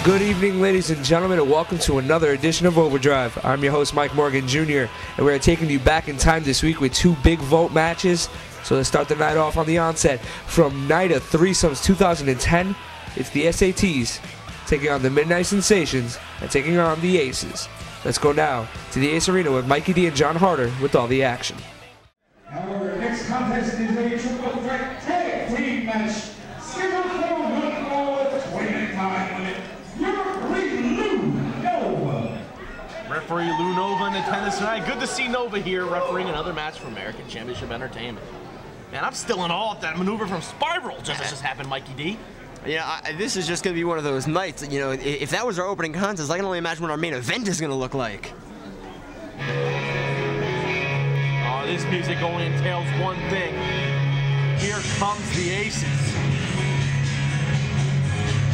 Good evening, ladies and gentlemen, and welcome to another edition of Overdrive. I'm your host, Mike Morgan Jr., and we're taking you back in time this week with two big vote matches. So let's start the night off on the onset. From Night of Threesomes 2010, it's the S.A.T'S taking on the Midnight Sensations and taking on the Aces. Let's go now to the Ace Arena with Mikey D and John Harder with all the action. Our next contest is a triple threat tag team match. Scheduled for 1 hour 20-minute time limit. Your referee, Lou Nova. Referee Lou Nova in attendance tonight. Good to see Nova here refereeing another match for American Championship Entertainment. Man, I'm still in awe of that maneuver from Spiral just happened, Mikey D. Yeah, this is just going to be one of those nights, you know, if that was our opening contest, I can only imagine what our main event is going to look like. Oh, this music only entails one thing. Here comes the Aces.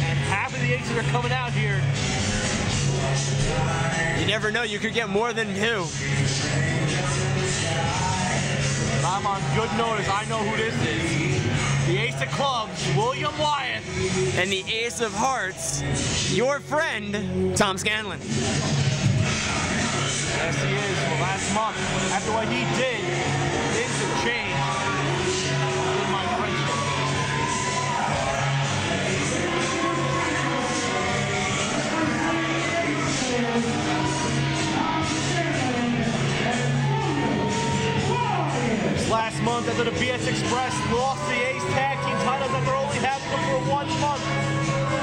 And half of the Aces are coming out here. You never know, you could get more than two. I'm on good notice, I know who this is. The Ace of Clubs, William Wyatt. And the Ace of Hearts, your friend, Tom Scanlon. Yes, he is. Well, last month, after what he did, things have changed in my friendship. Last month, after the BS Express lost the Ace Tag Team titles after only having them for 1 month,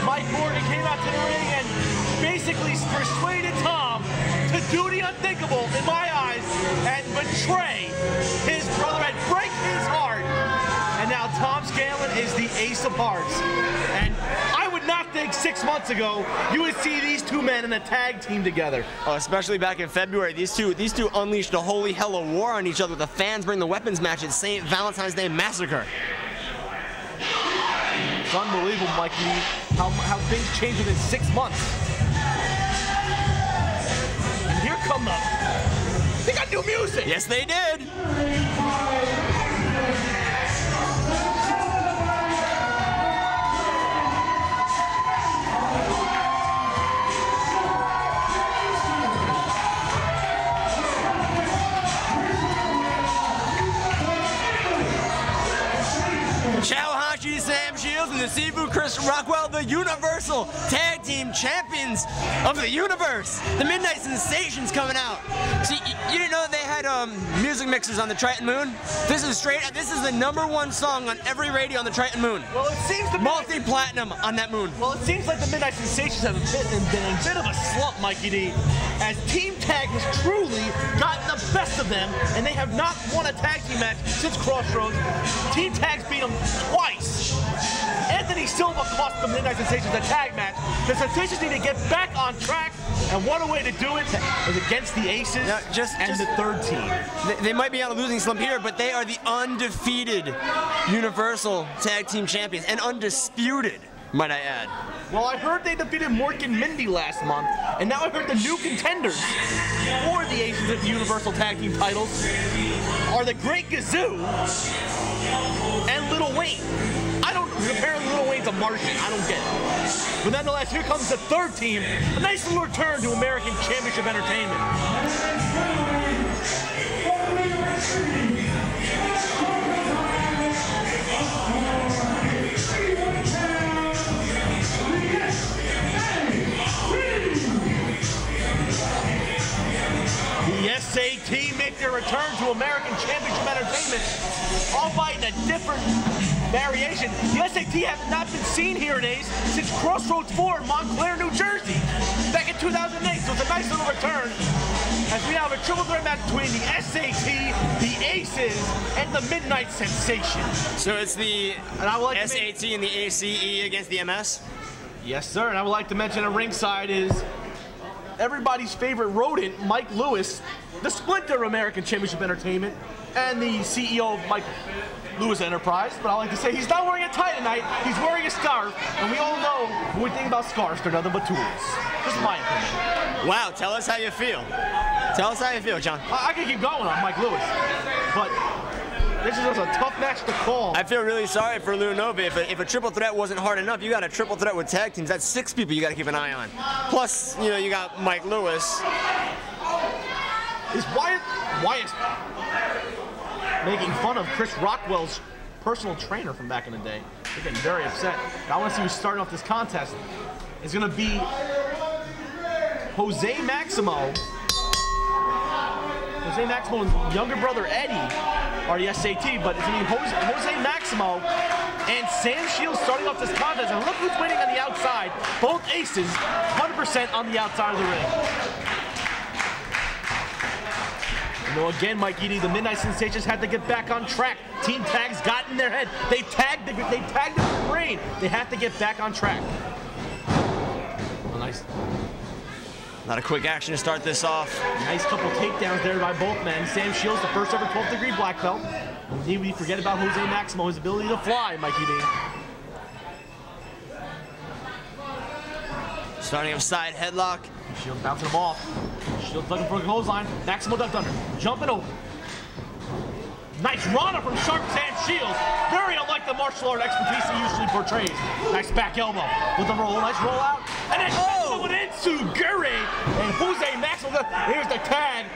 Mike Morgan came out to the ring and basically persuaded Tom to do the unthinkable, in my eyes, and betray his brother and break his heart. And now Tom Scanlon is the Ace of Hearts. And I would not think 6 months ago you would see these two men in a tag team together. Oh, especially back in February, these two unleashed a holy hell of war on each other. The fans bring the weapons match at St. Valentine's Day Massacre. It's unbelievable, Mikey, how things change within 6 months. And here come they got new music. Yes, they did. Chawahachi Sam Shields and the Sifu Chris Rockwell, the Universal Tag Team Champions of the Universe. The Midnight Sensations coming out. See, you didn't know that they had music mixers on the Triton Moon? This is the #1 song on every radio on the Triton Moon. Well, it seems to be multi-platinum on that moon. Well, it seems like the Midnight Sensations have been in a bit of a slump, Mikey D, as Team Tag has truly gotten the best of them, and they have not won a tag team match since Crossroads. Team Tag's beat them twice. Anthony Silva cost the Midnight Sensations a tag match. The Sensations need to get back on track, and what a way to do it is against the Aces and the third team. They might be on a losing slump here, but they are the undefeated Universal Tag Team Champions, and undisputed, might I add. Well, I heard they defeated Mork and Mindy last month, and now I heard the new contenders for the Aces at the Universal Tag Team titles are the Great Gazoo and Lil Wayne. Apparently Lil Wayne's a Martian, I don't get it. But nonetheless, here comes the third team, a nice little return to American Championship Entertainment. The S.A.T. make their return to American Championship Entertainment, albeit in a different variation. The S.A.T. have not been seen here in Ace since Crossroads 4 in Montclair, New Jersey, back in 2008. So it's a nice little return as we now have a triple threat match between the S.A.T., the Aces, and the Midnight Sensations. So it's the S.A.T. and the ACE against the MS? Yes, sir. And I would like to mention at ringside is everybody's favorite rodent, Mike Lewis, the Splinter of American Championship Entertainment, and the CEO of Mike Lewis Enterprise. But I like to say he's not wearing a tie tonight, he's wearing a scarf, and we all know when we think about scarves, they're nothing but tools. Just my opinion. Wow, tell us how you feel. Tell us how you feel, John. I can keep going on Mike Lewis, but this is a tough match to call. I feel really sorry for Lou Nova. If a triple threat wasn't hard enough, you got a triple threat with tag teams. That's 6 people you got to keep an eye on. Plus, you know, you got Mike Lewis. Is Wyatt making fun of Chris Rockwell's personal trainer from back in the day? They're getting very upset. Now I want to see who's starting off this contest. It's going to be Jose Maximo. Jose Maximo's younger brother Eddie are the S.A.T., but it's going to be Jose Maximo and Sam Shields starting off this contest. And look who's winning on the outside. Both aces, 100% on the outside of the ring. You know, again, Mike Edie, the Midnight Sensations had to get back on track. Team tags got in their head. They tagged the brain. They have to get back on track. Oh, nice. Not a quick action to start this off. Nice couple takedowns there by both men. Sam Shields, the first ever 12th degree black belt. And we forget about Jose Maximo, his ability to fly, Mike Edie. Starting up side headlock. Shields bouncing him off. Shields looking for a clothesline. Maximo ducked under. Jumping over. Nice Rana from Sharp Sam Shields. Very unlike the martial art expertise he usually portrays. Nice back elbow with the roll. Nice roll out. And then with Ensugure. And Jose Maximo. Here's the tag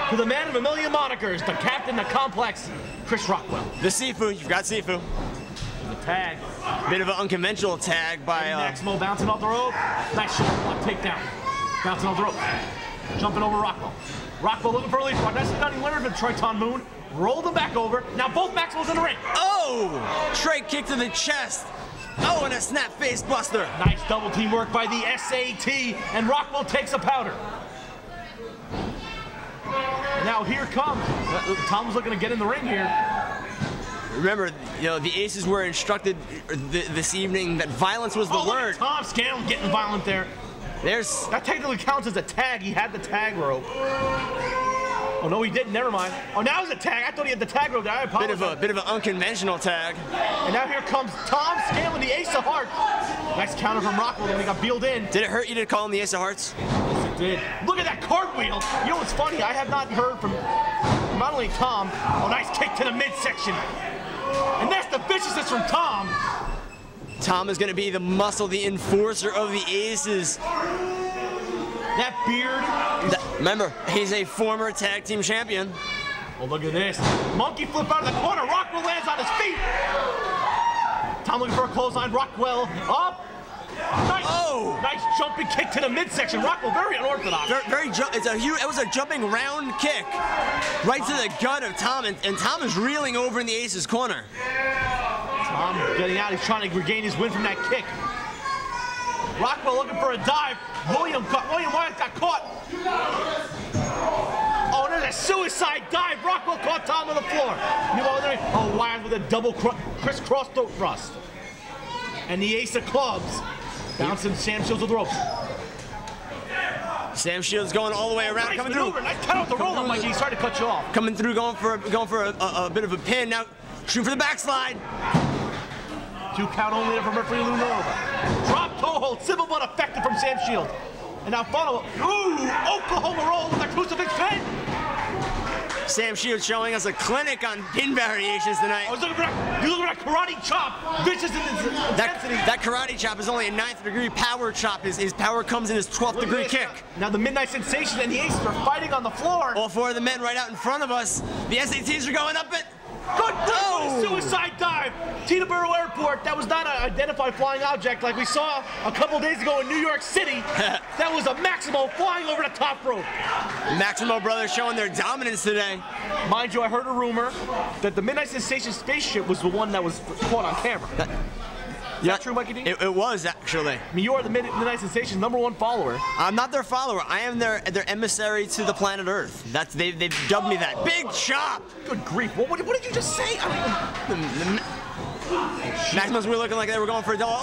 to the man of a million monikers, the captain of Complex, Chris Rockwell. The Sifu. You've got Sifu. The tag. Bit of an unconventional tag by Maximo bouncing off the rope. Nice shoulder block takedown. Bouncing off the rope. Jumping over Rockwell. Rockwell looking for a lead. That's the Dunning winner of the Triton Moon. Rolled him back over. Now both Maximos in the ring. Oh! Straight kick to the chest. Oh, and a snap face buster. Nice double teamwork by the S.A.T. And Rockwell takes a powder. And now here comes. Tom's looking to get in the ring here. Remember, you know, the Aces were instructed this evening that violence was the word. Tom Scanlon getting violent there. That technically counts as a tag. He had the tag rope. Oh, no, he didn't. Never mind. Oh, now it's a tag. I thought he had the tag rope. I apologize. Bit of an unconventional tag. And now here comes Tom Scanlon, the Ace of Hearts. Nice counter from Rockwell, then he got beeled in. Did it hurt you to call him the Ace of Hearts? Yes, it did. Look at that cartwheel. You know what's funny? I have not heard from not only Tom. Oh, nice kick to the midsection. And that's the viciousness from Tom. Tom is going to be the muscle, the enforcer of the Aces. That beard. Remember, he's a former tag team champion. Oh, look at this. Monkey flip out of the corner. Rockwell lands on his feet. Tom looking for a clothesline. Rockwell up. Nice, nice jumping kick to the midsection. Rockwell very unorthodox. It was a jumping round kick right to the gut of Tom, and Tom is reeling over in the Aces corner. Tom getting out. He's trying to regain his win from that kick. Rockwell looking for a dive. William Wyatt got caught. Oh, there's a suicide dive. Rockwell caught Tom on the floor. Oh, Wyatt with a double crisscross throat thrust. And the Ace of Clubs bouncing Sam Shields with the ropes. Sam Shields going all the way around, nice coming maneuver. through. Nice cut out the roll up, Mikey. He's trying to cut you off. Coming through, going for a bit of a pin. Now shooting for the backslide. 2 count only from referee Lou Nova. Drop toe hold, simple but effective from Sam Shields. And now follow, Oklahoma roll with a crucifix pin. Sam Shields showing us a clinic on pin variations tonight. I was looking for that karate chop. Vicious in its intensity. That karate chop is only a 9th degree power chop. His power comes in his 12th degree kick. Now the Midnight Sensation and the Aces are fighting on the floor. All 4 of the men right out in front of us. The S.A.T'S are going up it. Good suicide dive. Teterboro Airport. That was not an identified flying object like we saw a couple days ago in New York City. That was a Maximo flying over the top rope. Maximo brothers showing their dominance today. Mind you, I heard a rumor that the Midnight Sensation spaceship was the one that was caught on camera. Is that true, Mikey D? It was, actually. I mean, you are the Midnight Sensation's #1 follower. I'm not their follower. I am their emissary to the planet Earth. They've dubbed me that. Big chop! Good grief. What did you just say? Maximus were looking like they were going for a double.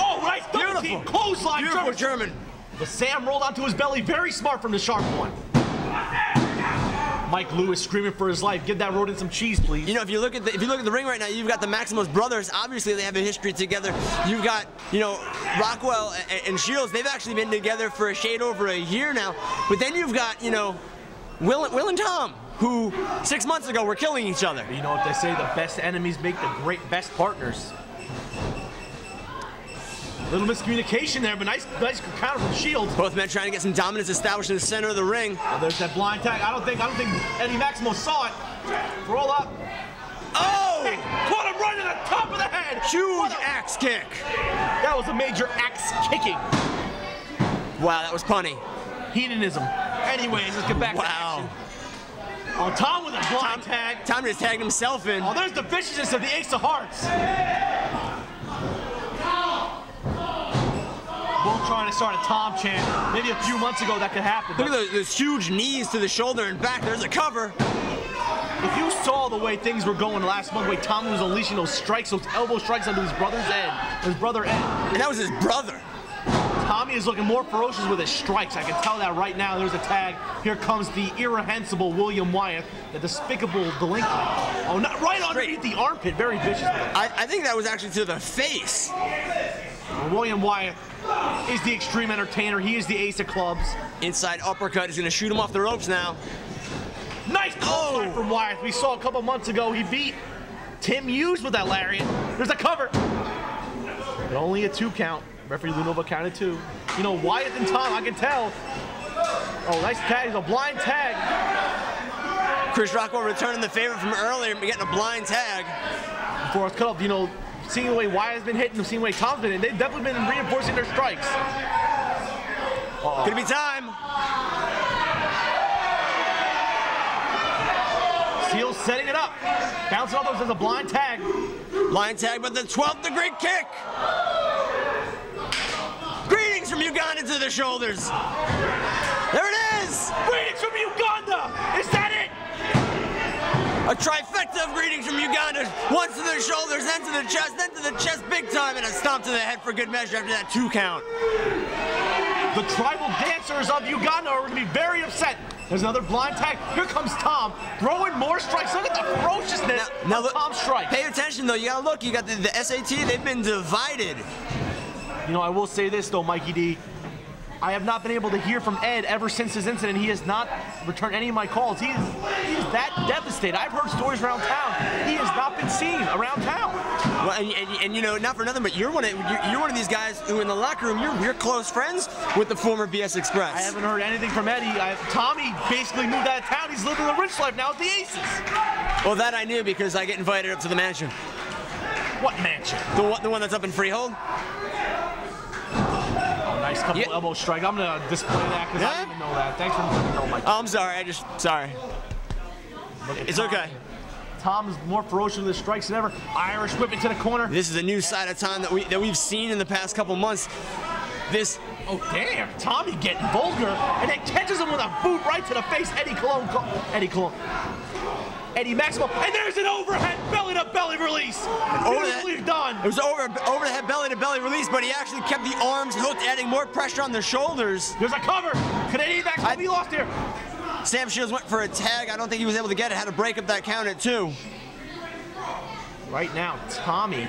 Oh, nice double team clothesline. Beautiful German. The Sam rolled onto his belly. Very smart from the sharp one. Mike Lewis screaming for his life. Give that rodent some cheese, please. You know, if you look at the ring right now, you've got the Maximo's brothers. Obviously, they have a history together. You've got, you know, Rockwell and Shields. They've actually been together for a shade over a year now. But then you've got, you know, Will and Tom, who 6 months ago were killing each other. You know what they say? The best enemies make the best partners. Little miscommunication there, but nice counter from Shields. Both men trying to get some dominance established in the center of the ring. Oh, there's that blind tag. I don't think Eddie Maximo saw it. Roll up. Oh! Hey, caught him right in the top of the head. Huge axe kick. That was a major axe kicking. Wow, that was punny. Hedonism. Anyways, let's get back to action. Oh, Tom with a blind tag. Tom just tagged himself in. Oh, there's the viciousness of the Ace of Hearts. Both trying to start a Tom chant. Maybe a few months ago that could happen. Look at those huge knees to the shoulder and back. There's a cover. If you saw the way things were going last month, the way Tom was unleashing those strikes, those elbow strikes onto his brother Ed. And that was his brother. Tommy is looking more ferocious with his strikes. I can tell that right now. There's a tag. Here comes the irrehensible William Wyatt, the despicable delinquent. Oh, not right underneath the armpit. Very vicious. I think that was actually to the face. Well, William Wyatt is the extreme entertainer. He is the ace of clubs. Inside uppercut is going to shoot him off the ropes now. Nice clothesline from Wyatt. We saw a couple months ago he beat Tim Hughes with that lariat. There's a cover. But only a 2 count. Referee Lunova counted 2. You know, Wyatt and Tom, I can tell. Oh, nice tag. A blind tag. Chris Rockwell returning the favor from earlier, getting a blind tag. Before it's cut off, you know, seeing the way Wyatt's been hitting, seeing the way Tom's been hitting, they've definitely been reinforcing their strikes. Gonna be time. Seal setting it up. Bouncing off those as a blind tag. Blind tag, but the 12th degree kick. Greetings from Uganda to the shoulders. There it is. Greetings from Uganda. Is that it? A trifecta of greetings from Uganda. Once to the shoulders, then to the chest, then to the chest big time, and a stomp to the head for good measure after that 2 count. The tribal dancers of Uganda are going to be very upset. There's another blind tag. Here comes Tom, throwing more strikes. Look at the ferociousness of Tom's strike. Pay attention, though. You got to look. You got the S.A.T. They've been divided. You know, I will say this, though, Mikey D. I have not been able to hear from Ed ever since his incident. He has not returned any of my calls. He is that devastated. I've heard stories around town. He has not been seen around town. Well, and you know, not for nothing, but you're one of these guys who in the locker room, you're close friends with the former BS Express. I haven't heard anything from Eddie. Tommy basically moved out of town. He's living the rich life now with the Aces. Well, that I knew because I get invited up to the mansion. What mansion? The one that's up in Freehold. Nice couple elbow strike. I'm going to display that because I didn't even know that. Thanks for letting me know, Mike. Oh, I'm sorry. Sorry. It's okay. Tom's more ferocious with his strikes than ever. Irish whip into the corner. This is a new side of Tom that we've seen in the past couple months. This. Oh, damn. Tommy getting vulgar and then catches him with a boot right to the face. Eddie Maximo, and there's an overhead belly-to-belly release. Done. It was overhead belly-to-belly release, but he actually kept the arms hooked, adding more pressure on the shoulders. There's a cover. Could Eddie Maximo be lost here? Sam Shields went for a tag. I don't think he was able to get it. Had to break up that count at 2. Right now, Tommy,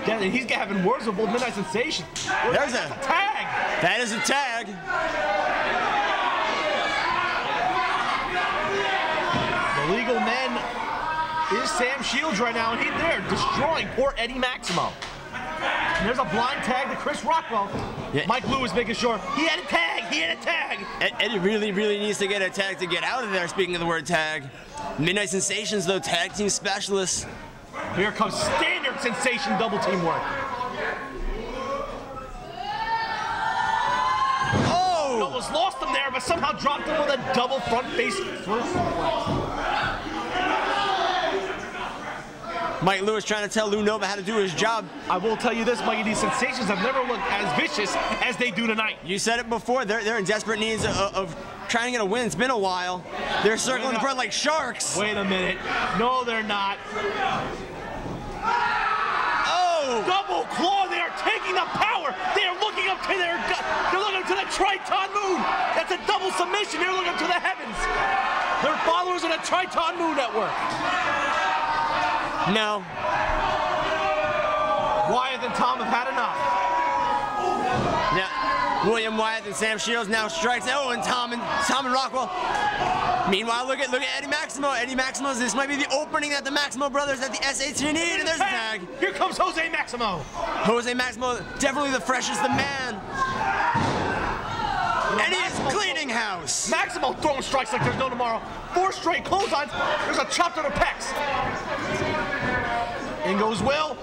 he's having words with both Midnight Sensation. There's a tag. That is a tag. The legal men is Sam Shields right now, and they're destroying poor Eddie Maximo. And there's a blind tag to Chris Rockwell. Yeah. Mike Lewis making sure he had a tag. Eddie really needs to get a tag to get out of there, speaking of the word tag. Midnight Sensations, though, tag team specialists. Here comes standard sensation double team work. Oh! Almost lost him there, but somehow dropped him with a double front face first suplex. Mike Lewis trying to tell Lou Nova how to do his job. I will tell you this, Mikey, these sensations have never looked as vicious as they do tonight. You said it before, they're in desperate needs of trying to get a win. It's been a while. They're circling the front like sharks. Wait a minute. No, they're not. Oh! Double claw, they are taking the power. They are looking up to they're looking up to the Triton moon. That's a double submission. They're looking up to the heavens. They're followers of the Triton Moon Network. No. Wyatt and Tom have had enough. Now, William Wyatt and Sam Shields now strikes. Oh, and Tom and Rockwell. Meanwhile, look at Eddie Maximo. Eddie Maximo's. This might be the opening that the Maximo brothers at the S.A.T'S need, and there's a tag. Here comes Jose Maximo. Jose Maximo, definitely the freshest of man. And he is cleaning house. Maximo throwing strikes like there's no tomorrow. 4 straight clotheslines. There's a chop to the pecs. In goes Will,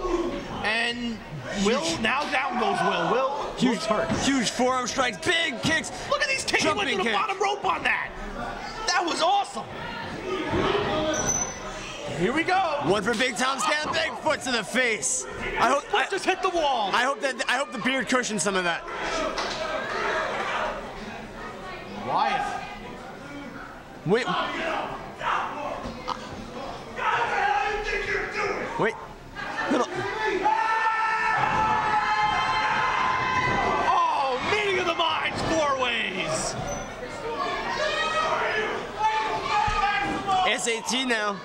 and Will, now down goes Will. Will, Huge hurt. Huge forearm strikes, big kicks. Look at these kicks. He went to the bottom rope on that. That was awesome. Here we go. One for Big Tom Scan, big foot to the face. I just hit the wall. I hope the beard cushions some of that. Wyatt. Wait. Wait. Little. Oh, meeting of the minds 4 ways. S.A.T. now.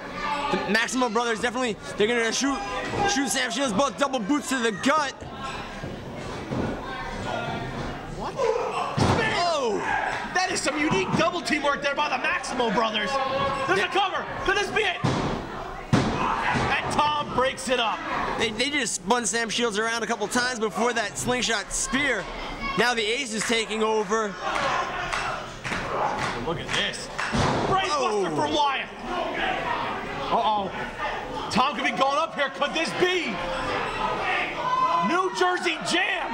The Maximo brothers definitely, they're gonna shoot Sam Shields, both double boots to the gut. What? Oh! That is some unique double teamwork there by the Maximo brothers. There's a cover. Could this be it? And Tom breaks it up. They just spun Sam Shields around a couple times before that slingshot spear. Now the Ace is taking over. Look at this. Brainbuster from Wyatt. Uh-oh. Tom could be going up here. Could this be? New Jersey Jam.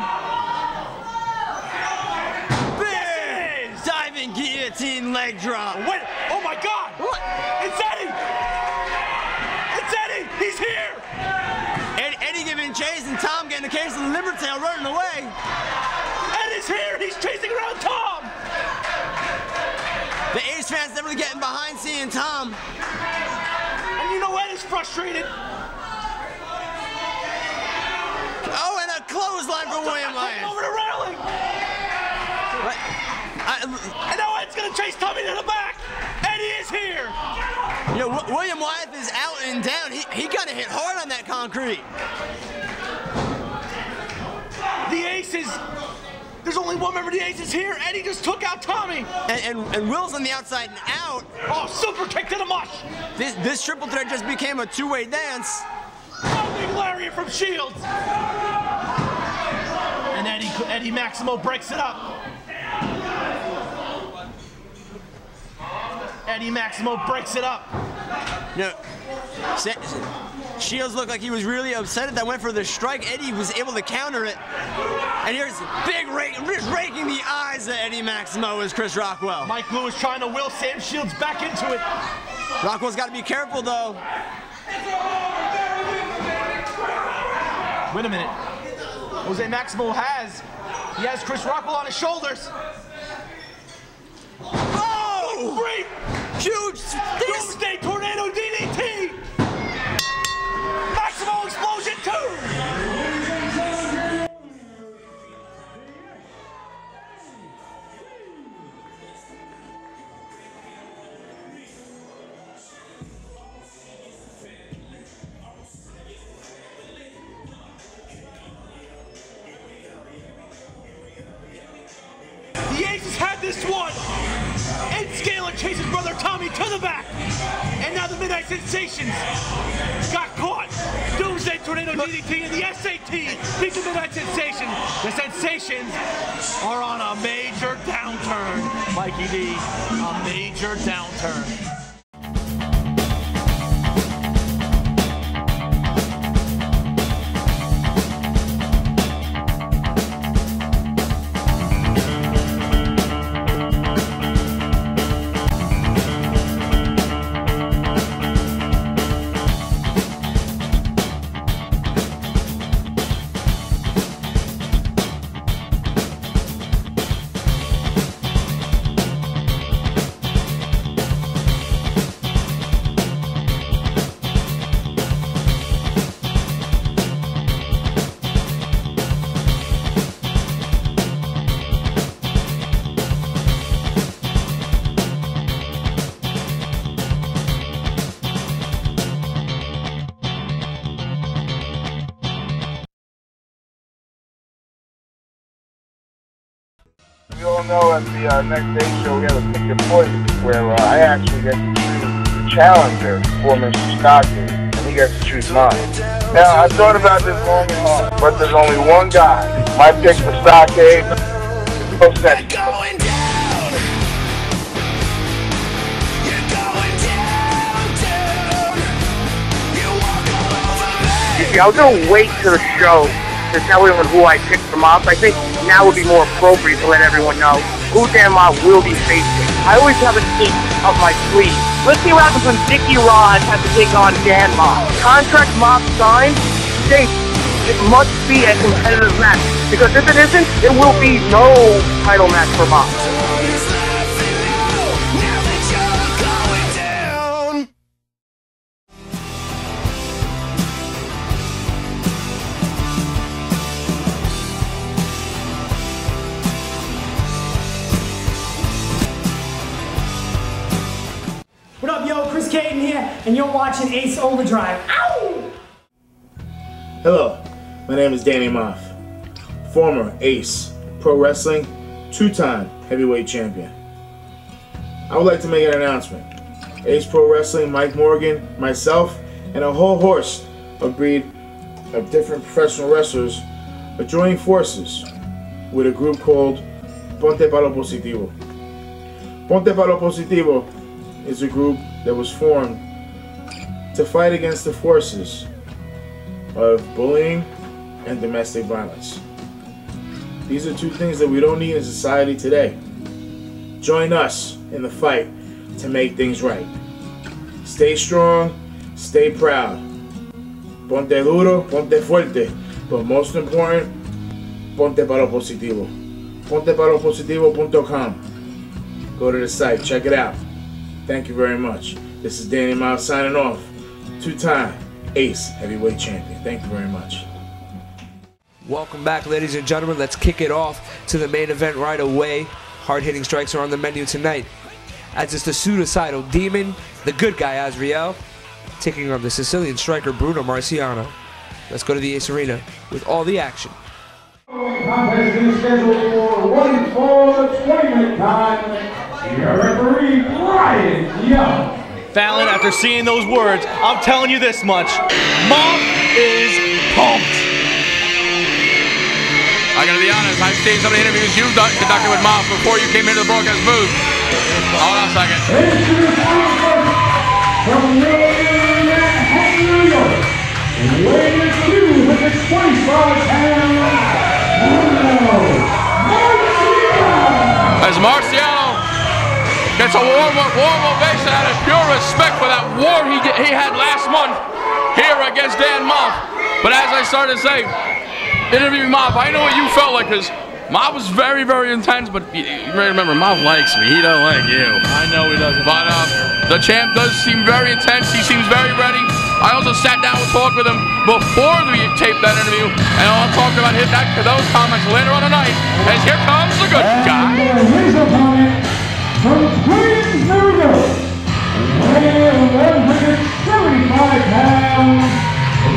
Big diving guillotine leg drop. Wait. Oh, my God. What? It's Eddie. It's Eddie. He's here. Eddie giving chase and Tom getting a case of the liver tail running away. Eddie's here. He's chasing around Tom. The Ace fans definitely getting behind seeing Tom. And you know Ed is frustrated. Oh, and a clothesline for William Wyatt. Over the railing. And now Ed's going to chase Tommy to the back. Eddie is here. You know, William Wyatt is out and down. He got to hit hard on that concrete. The Aces. There's only one member of the Aces here. Eddie just took out Tommy. And Will's on the outside and out. Oh, super kick to the mush. This triple threat just became a 2-way dance. Oh, big lariat from Shields. And Eddie Maximo breaks it up. Eddie Maximo breaks it up. No, Shields looked like he was really upset that went for the strike. Eddie was able to counter it. And here's big raking the eyes of Eddie Maximo is Chris Rockwell. Mike Lewis trying to will Sam Shields back into it. Rockwell's got to be careful though. Wait a minute. Jose Maximo has Chris Rockwell on his shoulders. Oh! Great! Huge! Doomsday Tornado DDT! Maximo Explosion 2! The Aces had this one! Ed Scaler chases brother Tommy to the back! And now the Midnight Sensations got caught! Doomsday Tornado DDT and the S.A.T'S beat the Midnight Sensations! The Sensations are on a major downturn, Mikey D. A major downturn. We all know at the next day show we have a Pick Your Poison, where I actually get to choose the challenger for Mr. Stockade, and he gets to choose mine. Now, I thought about this long and hard, but there's only one guy. My pick for Stockade, so sexy. I was going to wait to the show to tell everyone who I picked for Mob. I think now would be more appropriate to let everyone know who Dan Mob will be facing. I always have an ace up my sleeve. Let's see what happens when Dickie Rod has to take on Dan Mob. Contract Mob signed states it must be a competitive match, because if it isn't, it will be no title match for Mob. What up, yo? Chris Caden here, and you're watching S.A.T'S Overdrive. Ow! Hello, my name is Danny Moff, former Ace Pro Wrestling, two-time heavyweight champion. I would like to make an announcement. Ace Pro Wrestling, Mike Morgan, myself, and a whole host of breed of different professional wrestlers are joining forces with a group called Ponte Palo Positivo. Ponte Palo Positivo is a group that was formed to fight against the forces of bullying and domestic violence. These are two things that we don't need in society today. Join us in the fight to make things right. Stay strong, stay proud. Ponte duro, ponte fuerte, but most important, ponte palo positivo. PontePaloPositivo.com. Go to the site, check it out. Thank you very much. This is Danny Miles signing off. Two-time Ace Heavyweight Champion. Thank you very much. Welcome back, ladies and gentlemen. Let's kick it off to the main event right away. Hard-hitting strikes are on the menu tonight, as it's the Suicidal Demon, the good guy Azrieal, taking on the Sicilian striker Bruno Marciano. Let's go to the Ace Arena with all the action. Contest is scheduled for 1 fall 20-minute time. Your referee, Brian Young. Fallon, after seeing those words, I'm telling you this much. Mob is pumped. I gotta be honest, I've seen some of the interviews you've conducted with Mob before you came into the broadcast booth. Hold on a second. From New York, weighing in at 2 with the 25-pound Bruno Marciano. As Marciano gets a warm ovation out of pure respect for that war he had last month here against Dan Mob. But as I started to say, interviewing Mob, I know what you felt like, because Mob was very, very intense, but you remember, Mob likes me. He doesn't like you. I know he doesn't. But the champ does seem very intense. He seems very ready. I also sat down and talked with him before we taped that interview, and I'll talk about those comments later on tonight, as here comes the good guy. His opponent from Queens, New York, weighing 175 pounds,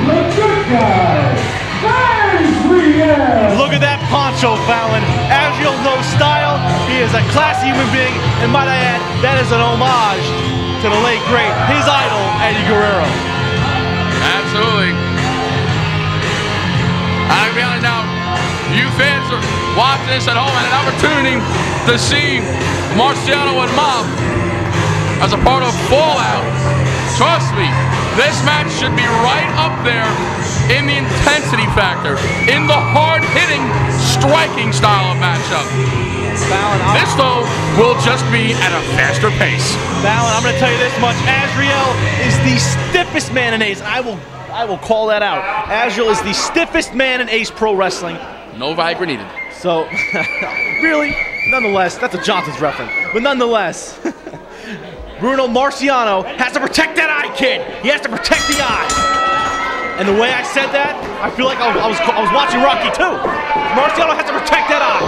the good guy, Azrieal. Look at that poncho, Fallon. Azrieal knows style. He is a classy human being, and might I add, that is an homage to the late great, his idol, Eddie Guerrero. Absolutely. I'll be honest now, you fans are watching this at home and an opportunity to see Marciano and Mob as a part of Fallout. Trust me, this match should be right up there in the intensity factor, in the hard-hitting, striking style of matchup. Fallon, this, though, will just be at a faster pace. Fallon, I'm going to tell you this much. Azrieal is the stiffest man in Ace. I will call that out. Azrieal is the stiffest man in Ace Pro Wrestling. No Viagra needed. So, really, nonetheless, that's a Johnson's reference. But nonetheless, Bruno Marciano has to protect that eye, kid. He has to protect the eye. And the way I said that, I feel like I was watching Rocky too. Marciano has to protect that eye.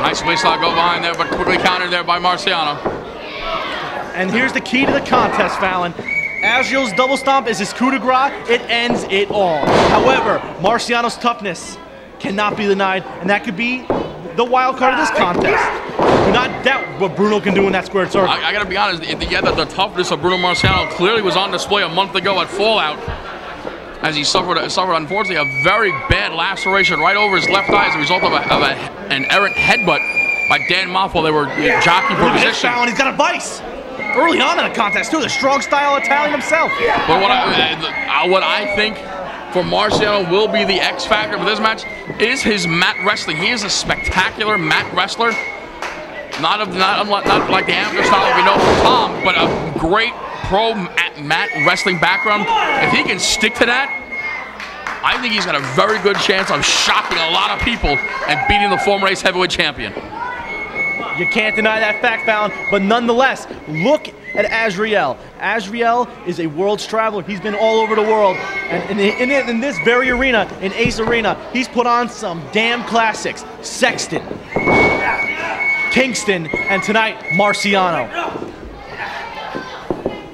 Nice waistlock go behind there, but quickly countered there by Marciano. And here's the key to the contest, Fallon. Azriel's double stomp is his coup de grace. It ends it all. However, Marciano's toughness cannot be denied, and that could be the wild card of this contest. Do not doubt what Bruno can do in that squared circle. I gotta be honest, the toughness of Bruno Marciano clearly was on display a month ago at Fallout, as he suffered unfortunately a very bad laceration right over his left eye as a result of an errant headbutt by Dan Moff while they were jockeying for position. He's got a vice early on in the contest too. The strong style Italian himself. But what I think for Marciano will be the X factor for this match is his mat wrestling. He is a spectacular mat wrestler. Not like the amateur style we know from Tom, but a great pro mat wrestling background. If he can stick to that, I think he's got a very good chance of shocking a lot of people and beating the former Ace heavyweight champion. You can't deny that fact, Fallon, but nonetheless, look at Azrieal. Azrieal is a world's traveler. He's been all over the world. And in this very arena, in Ace Arena, he's put on some damn classics. Sexton, Kingston, and tonight, Marciano.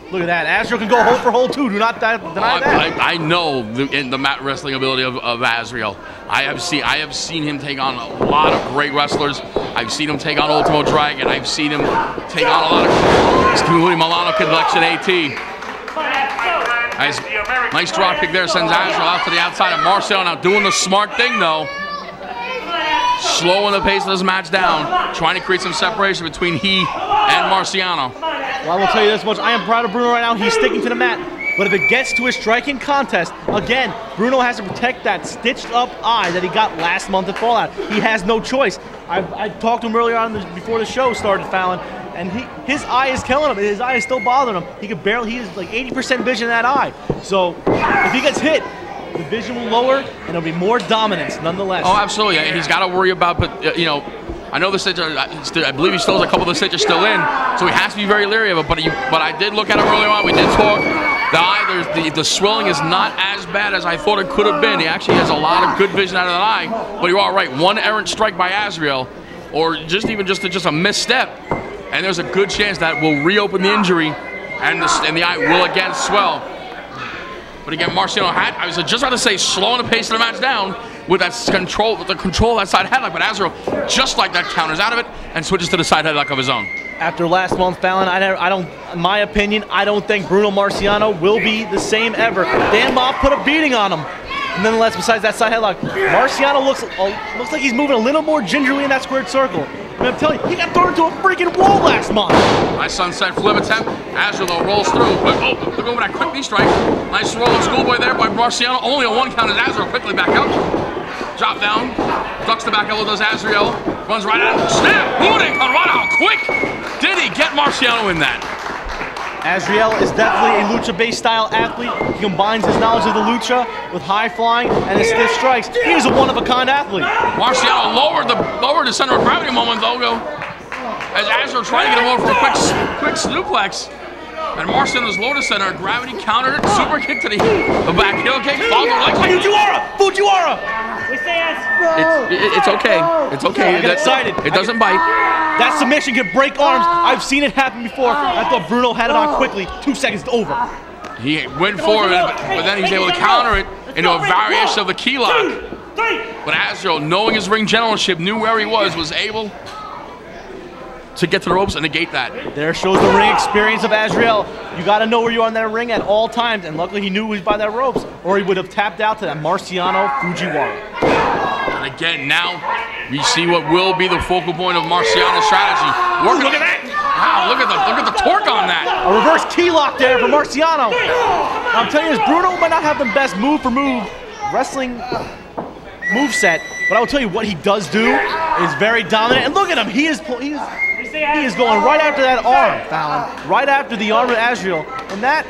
Look at that. Azrieal can go hold for hold too. Do not deny that. I know the mat wrestling ability of Azrieal. I have seen him take on a lot of great wrestlers. I've seen him take on Ultimo Dragon. I've seen him take on a lot of, including Milano Collection AT. Nice drop kick there, sends Azrieal out to the outside of Marciano. Now doing the smart thing though, slowing the pace of this match down, trying to create some separation between he and Marciano. Well, I will tell you this much, I am proud of Bruno right now. He's sticking to the mat. But if it gets to a striking contest, again, Bruno has to protect that stitched up eye that he got last month at Fallout. He has no choice. I talked to him earlier on before the show started, Fallon, and his eye is killing him. He is still bothering him. He has like 80% vision in that eye. So if he gets hit, the vision will lower and there'll be more dominance nonetheless. Oh, absolutely. He's got to worry about, but you know, I know the stitch, I believe he still has a couple of the stitches still in, so he has to be very leery of it. But I did look at him earlier on. We did talk. The eye, the swelling is not as bad as I thought it could have been. He actually has a lot of good vision out of that eye. But you are right. One errant strike by Azrieal, or just a misstep, and there's a good chance that will reopen the injury, and the eye will again swell. But again, Marciano I was just about to say, slowing the pace of the match down with that control, of that side headlock. But Azrieal, just like that, counters out of it and switches to the side headlock of his own. After last month, Fallon, in my opinion, I don't think Bruno Marciano will be the same ever. Dan Moff put a beating on him. And nonetheless, besides that side headlock, Marciano looks like he's moving a little more gingerly in that squared circle. And I'm telling you, he got thrown into a freaking wall last month. Nice sunset flip attempt. Azrieal rolls through. Look over that quick knee strike. Nice roll of schoolboy there by Marciano. Only a one count as Azrieal quickly back out. Drop down. Ducks the back elbow, does Azrieal. Runs right out. Snap! Booting! Colorado! Quick! Did he get Marciano in that? Azrieal is definitely a lucha-based style athlete. He combines his knowledge of the lucha with high flying and his stiff strikes. He is a one-of-a-kind athlete. Marciano lowered the center of gravity a moment ago as Azrieal tried to get him over for a quick suplex. And Marciano's lower center of gravity countered it. Super kick to the back heel kick. Followed the leg kick. Fujiwara! It's okay. It's okay. I get excited. It doesn't bite. That submission can break arms. I've seen it happen before. I thought Bruno had it on quickly. 2 seconds over. He went forward, but then he's able to counter it into a variation of the key lock. But Azrieal, knowing his ring generalship, knew where he was able to get to the ropes and negate that. There shows the ring experience of Azrieal. You got to know where you are in that ring at all times, and luckily he knew he was by that ropes, or he would have tapped out to that Marciano Fujiwara. And again, now we see what will be the focal point of Marciano's strategy. Look at that! Wow, look at the torque on that. A reverse key lock there for Marciano. I'm telling you, Bruno might not have the best move for move wrestling moveset, but I will tell you what he does do is very dominant. And look at him, he is going right after that arm, Fallon. Right after the arm of Azrieal. And that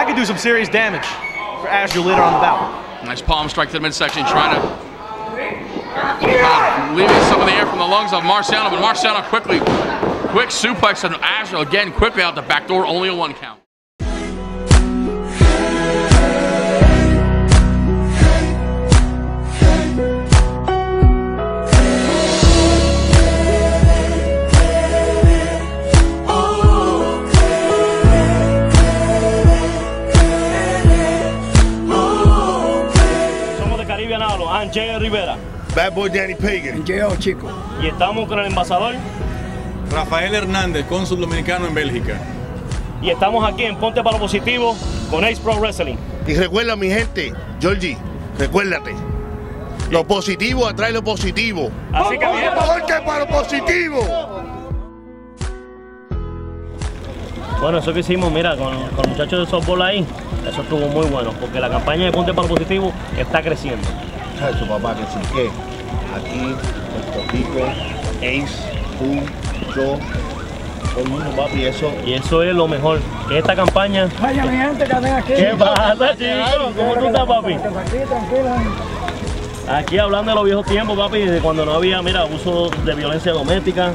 could do some serious damage for Azrieal later on the bout. Nice palm strike to the midsection, trying to leaving some of the air from the lungs of Marciano, but Marciano quick suplex, and Azrieal again quickly out the back door, only a 1 count. Somos de Caribbean Hablo, I'm Jay Rivera. Bad Boy Danny Pagan. Chico. Y estamos con el embajador Rafael Hernández, cónsul dominicano en Bélgica. y estamos aquí en Ponte para lo Positivo con S.A.T'S Pro Wrestling. Y recuerda, mi gente, Georgie, recuérdate, lo positivo atrae lo positivo. Así que bien. Ponte para lo positivo. Bueno, eso que hicimos, mira, con los muchachos de softball ahí, eso estuvo muy bueno, porque la campaña de Ponte para lo Positivo está creciendo. Chacho, papá, que sí que aquí, Puerto Rico, Ace, tú, yo, todo el mundo, papi, eso. Y eso es lo mejor, que esta campaña... Vaya, mi gente, que ven aquí. ¿Qué pasa, chicos? ¿Cómo tú estás, papi? Aquí, tranquilo. Aquí hablando de los viejos tiempos, papi, de cuando no había, mira, abuso de violencia doméstica,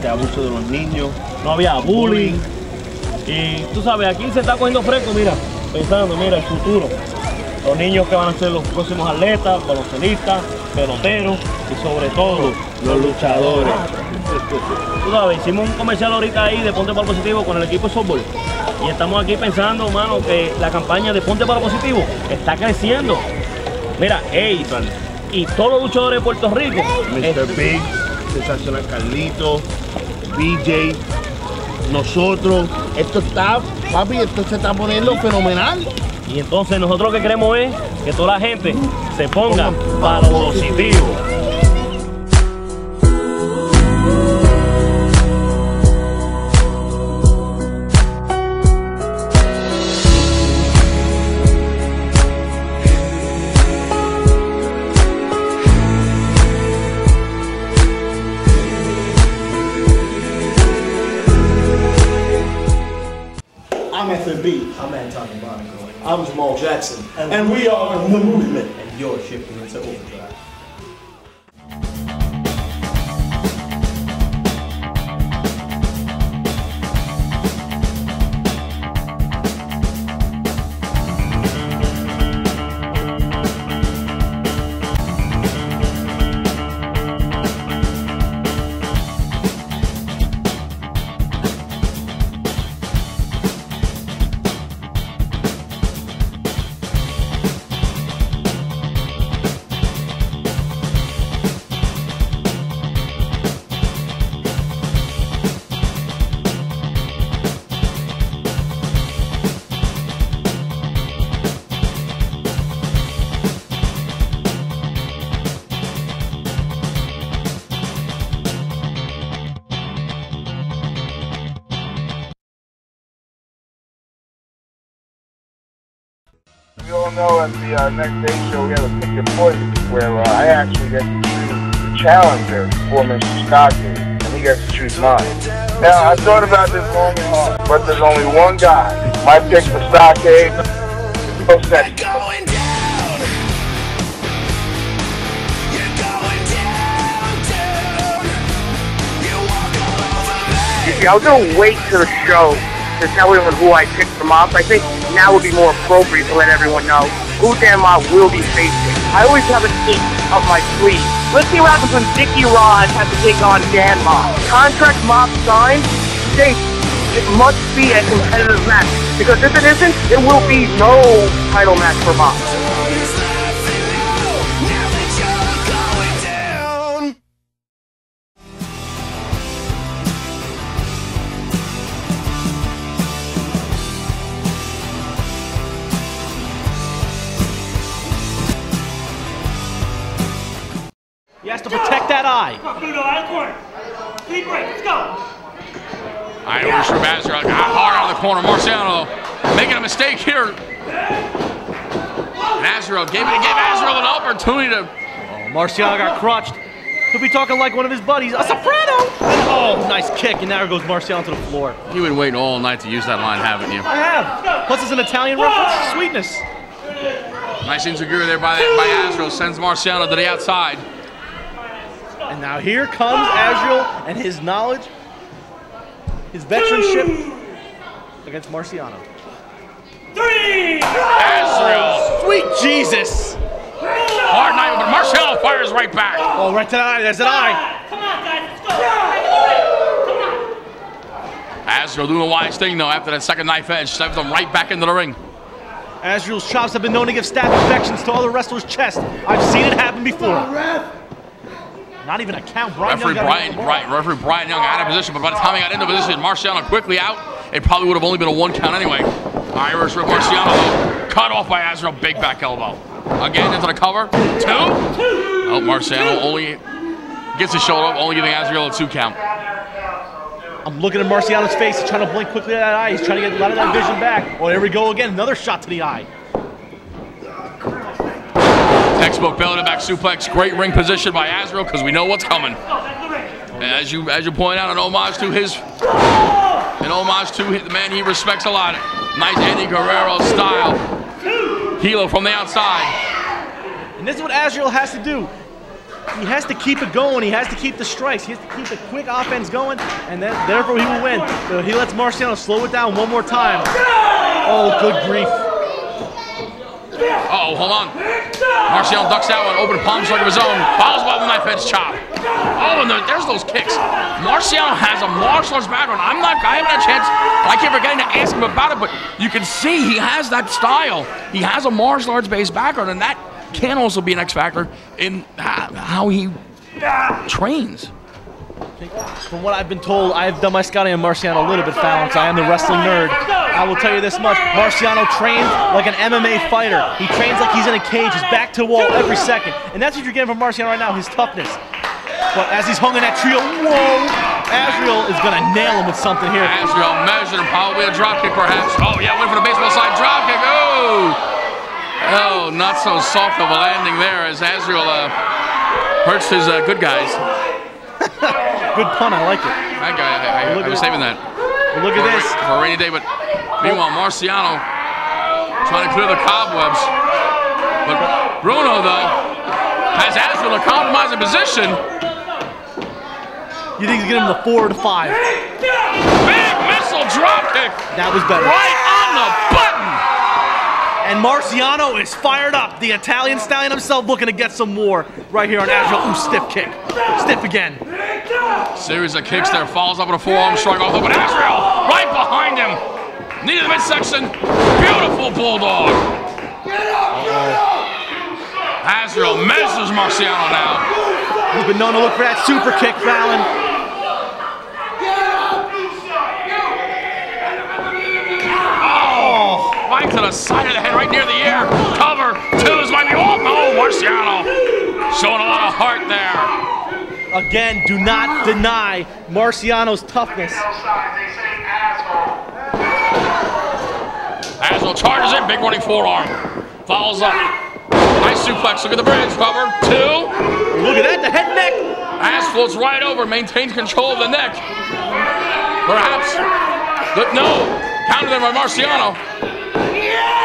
Abuso de los niños, no había bullying. Y tú sabes, aquí se está cogiendo fresco, mira, pensando, mira, el futuro. Los niños que van a ser los próximos atletas, baloncelistas, peloteros y sobre todo los luchadores. Tú sabes, hicimos un comercial ahorita ahí de Ponte para lo Positivo con el equipo de softball. Y estamos aquí pensando, mano, que la campaña de Ponte para lo Positivo está creciendo. Mira, Ace y todos los luchadores de Puerto Rico. Mr. Big, Sensacional Carlito, BJ, nosotros, esto está, papi, esto se está poniendo fenomenal. Y entonces nosotros lo que queremos es que toda la gente se ponga para lo positivo. I'm FNB. I'm Antonio Monaco. I'm Jamal Jackson. And we are the movement. And you're shifting into overdrive. We all know at the next day show we have a Pick Your Poison where I actually get to choose the challenger for Mr. Stockade, and he gets to choose mine. Now, I thought about this long and hard, but there's only one guy. My pick for Stockade, You see, I was going to wait to the show to tell everyone who I picked from off. I think now would be more appropriate to let everyone know who Dan Mob will be facing. I always have an ace up my sleeve. Let's see what happens when Dickie Rod has to take on Dan Mob. Contract Mob signed states it must be a competitive match, because if it isn't, it will be no title match for Mob. He has to protect that eye. Come on, Bruno, out of the corner. Deep break, let's go. All right, over to Azrieal. Got hard out of the corner. Marciano making a mistake here. And Azrieal gave Azrieal an opportunity to... Oh, Marciano got crutched. He'll be talking like one of his buddies. A soprano! Oh, nice kick, and there goes Marciano to the floor. You've been waiting all night to use that line, haven't you? I have. Plus, it's an Italian reference. Sweetness. Nice insecurity there by Azrieal. Sends Marciano to the outside. And now here comes Azrieal and his knowledge, his veteranship against Marciano. Azrieal. Sweet Jesus. Hard night, but Marciano fires right back. Oh, right to the eye. There's an eye. Come on, guys, let's go. Azrieal doing a wise thing, though, after that second knife edge. Sends him right back into the ring. Azriel's chops have been known to give staph infections to other wrestlers' chests. I've seen it happen before. Not even a count. Referee Brian Young out of position, but by the time he got into position, Marciano quickly out. It probably would have only been a 1 count anyway. Irish Rip Marciano, though, cut off by Azrieal. Big back elbow. Again into the cover. 2. Oh, Marciano only gets his shoulder up, only giving Azrieal a 2 count. I'm looking at Marciano's face. He's trying to blink quickly at that eye. He's trying to get a lot of that vision back. Oh, there we go again. Another shot to the eye. Textbook belly back suplex. Great ring position by Azrieal because we know what's coming. As you point out, an homage to the man he respects a lot. Nice Eddie Guerrero style. Hilo from the outside. And this is what Azrieal has to do. He has to keep it going. He has to keep the strikes. He has to keep the quick offense going, and then therefore he will win. So he lets Marciano slow it down one more time. Oh, good grief. Uh-oh, hold on. Marciano ducks that one, open palm strike of his own. Follows by the knife edge chop. Oh, and there's those kicks. Marciano has a martial arts background. I haven't had a chance. I keep forgetting to ask him about it, but you can see he has that style. He has a martial arts based background, and that can also be an X factor in how he trains. From what I've been told, I've done my scouting on Marciano a little bit, Fallon, so I am the wrestling nerd. I will tell you this much. Marciano trains like an MMA fighter. He trains like he's in a cage. He's back to the wall every second. And that's what you're getting from Marciano right now, his toughness. But as he's hung in that trio, whoa, Azrieal is going to nail him with something here. Azrieal measured him, probably a drop kick perhaps. Oh, yeah, went for the baseball side drop kick. Oh, not so soft of a landing there as Azrieal hurts his good guys. Good pun, I like it. That guy, I was saving that. Look at this. For a rainy day, but meanwhile, Marciano trying to clear the cobwebs. But Bruno, though, has Azrieal in a compromising position. You think he's getting him the 4 to 5? Big missile drop kick. That was better. Right on the button. And Marciano is fired up. The Italian stallion himself looking to get some more right here on Azrieal. Ooh, stiff kick. Stiff again. Series of kicks there. Falls up with a forearm strike off, but Azrieal right behind him. Knee to the midsection. Beautiful bulldog. Azrieal measures Marciano now. He's been known to look for that super kick, Fallon. Right to the side of the head, right near the ear. Cover. 2s might be off. Oh, Marciano showing a lot of heart there. Again, do not deny Marciano's toughness. Azrieal charges in, big running forearm. Follows up. Nice suplex. Look at the bridge. Cover. 2. Look at that, the head and neck. Az floats right over, maintains control of the neck. Perhaps. No. Counted there by Marciano.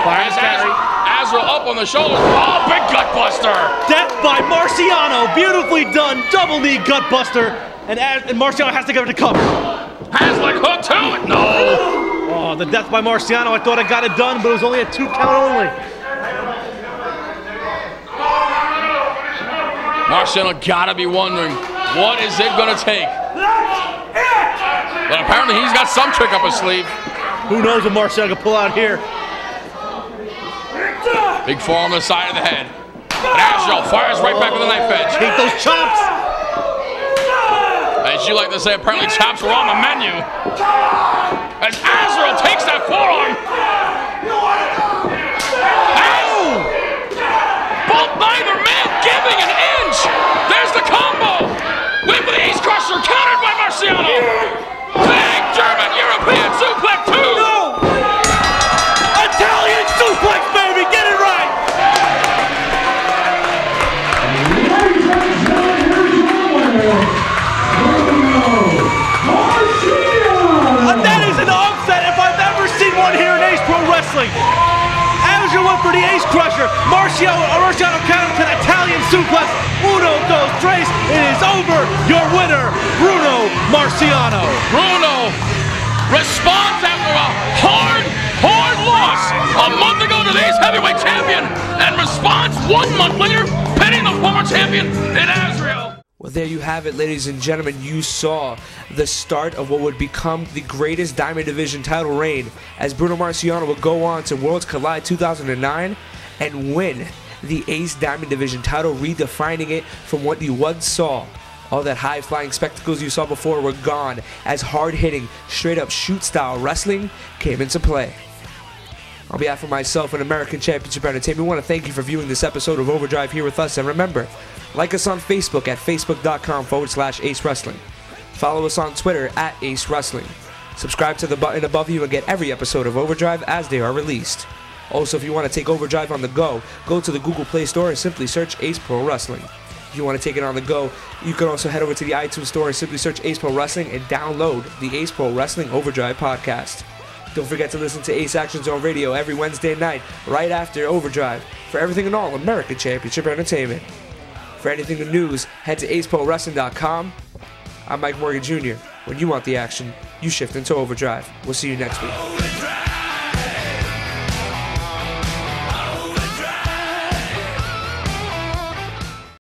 Azrieal up on the shoulders. Oh, big gut buster. Death by Marciano. Beautifully done. Double knee gut buster. And Marciano has to give it to cover. Has like hook to it. No. Oh, the death by Marciano. I thought I got it done, but it was only a 2 count only. Marciano gotta be wondering, what is it gonna take? But apparently he's got some trick up his sleeve. Who knows what Marciano can pull out here? Big forearm on the side of the head. But Azrieal fires right back with the knife edge. Hate those chops. As you like to say, apparently chops were on the menu. As Azrieal takes that forearm. Ow! Both neither man giving an inch. There's the combo. Wait for the ace crusher, countered by Marciano. Big German European suplex 2. No! Italian suplex, baby. Get it right. That is an upset if I've ever seen one here in Ace Pro Wrestling. Azrieal went for the ace crusher. Marciano countered to an Italian suplex. Uno, dos, tres. It is over. Your winner, Bruno Marciano. Bruno responds after a hard loss a month ago to the Ace Heavyweight Champion and responds 1 month later, pinning the former champion in Azrieal. Well, there you have it, ladies and gentlemen. You saw the start of what would become the greatest Diamond Division title reign, as Bruno Marciano would go on to Worlds Collide 2009 and win the Ace Diamond Division title, redefining it from what you once saw. All that high-flying spectacles you saw before were gone, as hard-hitting, straight-up shoot-style wrestling came into play. On behalf of myself and American Championship Entertainment, we want to thank you for viewing this episode of Overdrive here with us. And remember, like us on Facebook at facebook.com/Ace Wrestling. Follow us on Twitter at Ace Wrestling. Subscribe to the button above you and get every episode of Overdrive as they are released. Also, if you want to take Overdrive on the go, go to the Google Play Store and simply search Ace Pro Wrestling. If you want to take it on the go, you can also head over to the iTunes Store and simply search Ace Pro Wrestling and download the Ace Pro Wrestling Overdrive podcast. Don't forget to listen to Ace Action Zone Radio every Wednesday night, right after Overdrive, for everything and all American Championship Entertainment. For anything in news, head to aceprowrestling.com. I'm Mike Morgan Jr. When you want the action, you shift into Overdrive. We'll see you next week.